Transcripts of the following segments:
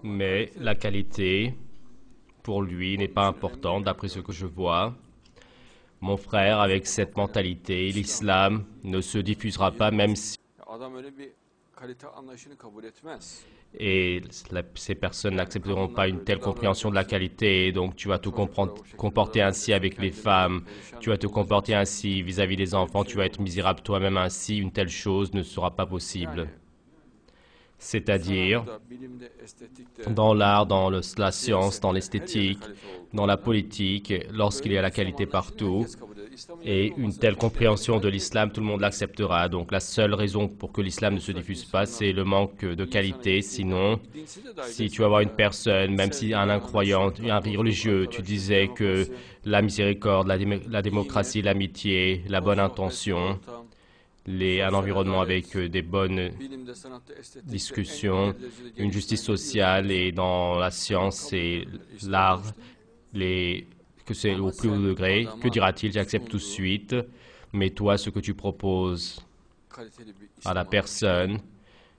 Mais la qualité, pour lui, n'est pas importante, d'après ce que je vois. Mon frère, avec cette mentalité, l'islam ne se diffusera pas, même si ces personnes n'accepteront pas une telle compréhension de la qualité. Et donc, tu vas te comporter ainsi avec les femmes, tu vas te comporter ainsi vis-à-vis des enfants, tu vas être misérable toi-même ainsi. Une telle chose ne sera pas possible. C'est-à-dire, dans l'art, dans la science, dans l'esthétique, dans la politique, lorsqu'il y a la qualité partout, et une telle compréhension de l'islam, tout le monde l'acceptera. Donc la seule raison pour que l'islam ne se diffuse pas, c'est le manque de qualité. Sinon, si tu vas voir une personne, même si un incroyant, un religieux, tu disais que la miséricorde, la démocratie, l'amitié, la bonne intention, un environnement avec des bonnes discussions, une justice sociale et dans la science et l'art, que c'est au plus haut degré, que dira-t-il? J'accepte tout de suite, mais toi, ce que tu proposes à la personne,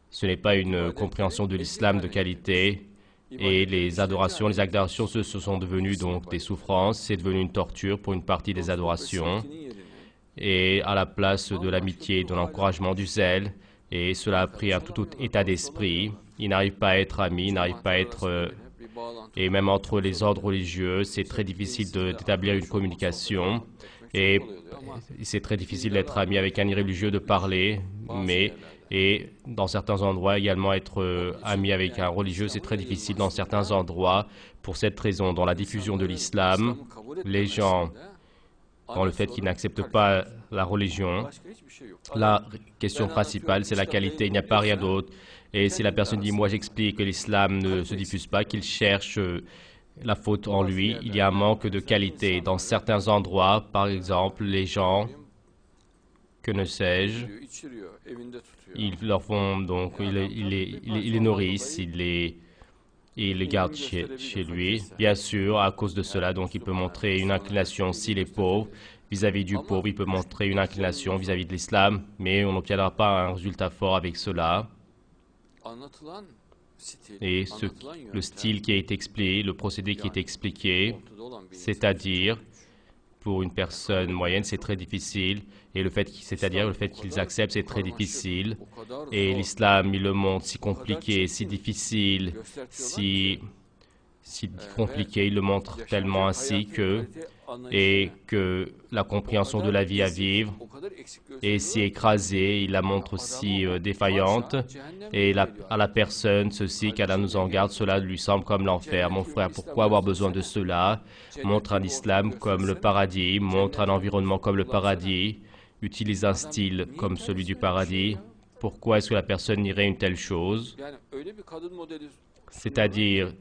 ce n'est pas une compréhension de l'islam de qualité. Et les adorations, les actes d'adoration, ce sont devenus donc des souffrances, c'est devenu une torture pour une partie des adorations. Et à la place de l'amitié, de l'encouragement, du zèle, et cela a pris un tout autre état d'esprit. Ils n'arrivent pas à être amis, ils n'arrivent pas à être... et même entre les ordres religieux, c'est très difficile d'établir une communication. Et c'est très difficile d'être ami avec un irréligieux, de parler, et dans certains endroits également être ami avec un religieux, c'est très difficile dans certains endroits. Pour cette raison, dans la diffusion de l'islam, les gens, dans le fait qu'ils n'acceptent pas la religion, la question principale, c'est la qualité, il n'y a pas rien d'autre. Et si la personne dit, moi j'explique que l'islam ne se diffuse pas, qu'il cherche la faute en lui, il y a un manque de qualité. Dans certains endroits, par exemple, les gens, que ne sais-je, ils leur font donc, ils les nourrissent, ils les gardent chez lui. Bien sûr, à cause de cela, donc il peut montrer une inclination s'il est pauvre. Vis-à-vis du pauvre, il peut montrer une inclination vis-à-vis de l'islam, mais on n'obtiendra pas un résultat fort avec cela. Et le style qui est expliqué, le procédé qui est expliqué, c'est-à-dire, pour une personne moyenne, c'est très difficile. Et c'est-à-dire le fait qu'ils acceptent, c'est très difficile. Et l'islam, il le montre si compliqué, si difficile, si compliqué, il le montre tellement ainsi que la compréhension de la vie à vivre est si écrasée, il la montre si défaillante, et à la personne ceci, qu'Allah nous en garde, cela lui semble comme l'enfer. Mon frère, pourquoi avoir besoin de cela? Montre un islam comme le paradis, montre un environnement comme le paradis, utilise un style comme celui du paradis. Pourquoi est-ce que la personne irait une telle chose? C'est-à-dire,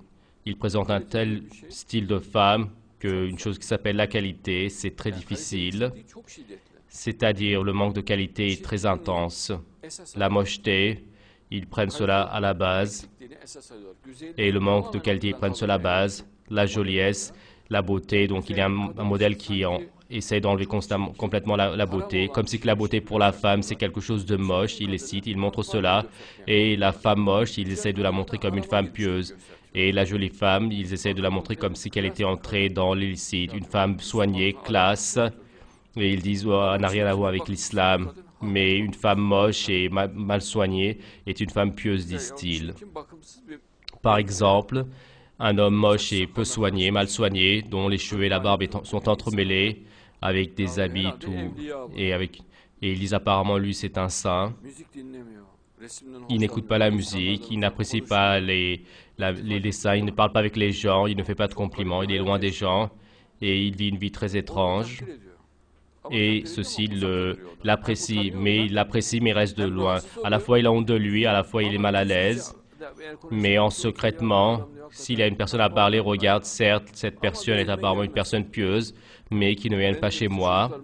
il présente un tel style de femme qu'une chose qui s'appelle la qualité, c'est très difficile. C'est-à-dire, le manque de qualité est très intense. La mocheté, ils prennent cela à la base. Et le manque de qualité, ils prennent cela à la base. La joliesse, la beauté, donc il y a un modèle qui essaie d'enlever complètement la beauté, comme si que la beauté pour la femme, c'est quelque chose de moche. Il les cite, il montre cela. Et la femme moche, ils essaient de la montrer comme une femme pieuse. Et la jolie femme, ils essaient de la montrer comme si qu'elle était entrée dans l'illicite. Une femme soignée, classe. Et ils disent, oh, elle n'a rien à voir avec l'islam. Mais une femme moche et mal soignée est une femme pieuse, disent-ils. Par exemple, un homme moche et peu soigné, mal soigné, dont les cheveux et la barbe sont entremêlés, avec des habits et ils disent apparemment lui c'est un saint. Il n'écoute pas la musique, il n'apprécie pas les dessins, il ne parle pas avec les gens, il ne fait pas de compliments, il est loin des gens et il vit une vie très étrange. Et ceci, il l'apprécie, mais il reste de loin. À la fois, il a honte de lui, à la fois, il est mal à l'aise. Mais secrètement, s'il y a une personne à parler, regarde, certes, cette personne est apparemment une personne pieuse, mais qui ne vient pas chez moi.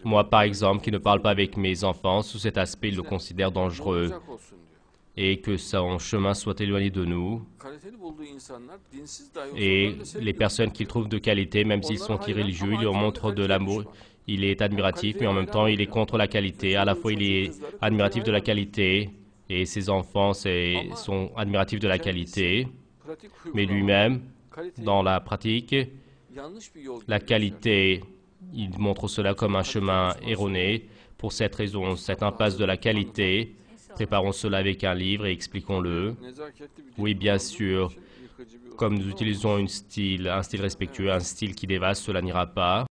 Moi, par exemple, qui ne parle pas avec mes enfants, sous cet aspect, il le considère dangereux. Et que son chemin soit éloigné de nous. Et les personnes qu'il trouve de qualité, même s'ils sont irréligieux, il leur montre de l'amour. Il est admiratif, mais en même temps, il est contre la qualité. À la fois, il est admiratif de la qualité, et ses enfants sont admiratifs de la qualité. Mais lui-même, dans la pratique, la qualité, il montre cela comme un chemin erroné. Pour cette raison, cette impasse de la qualité, préparons cela avec un livre et expliquons-le. Oui, bien sûr, comme nous utilisons un style respectueux, un style qui dévaste, cela n'ira pas.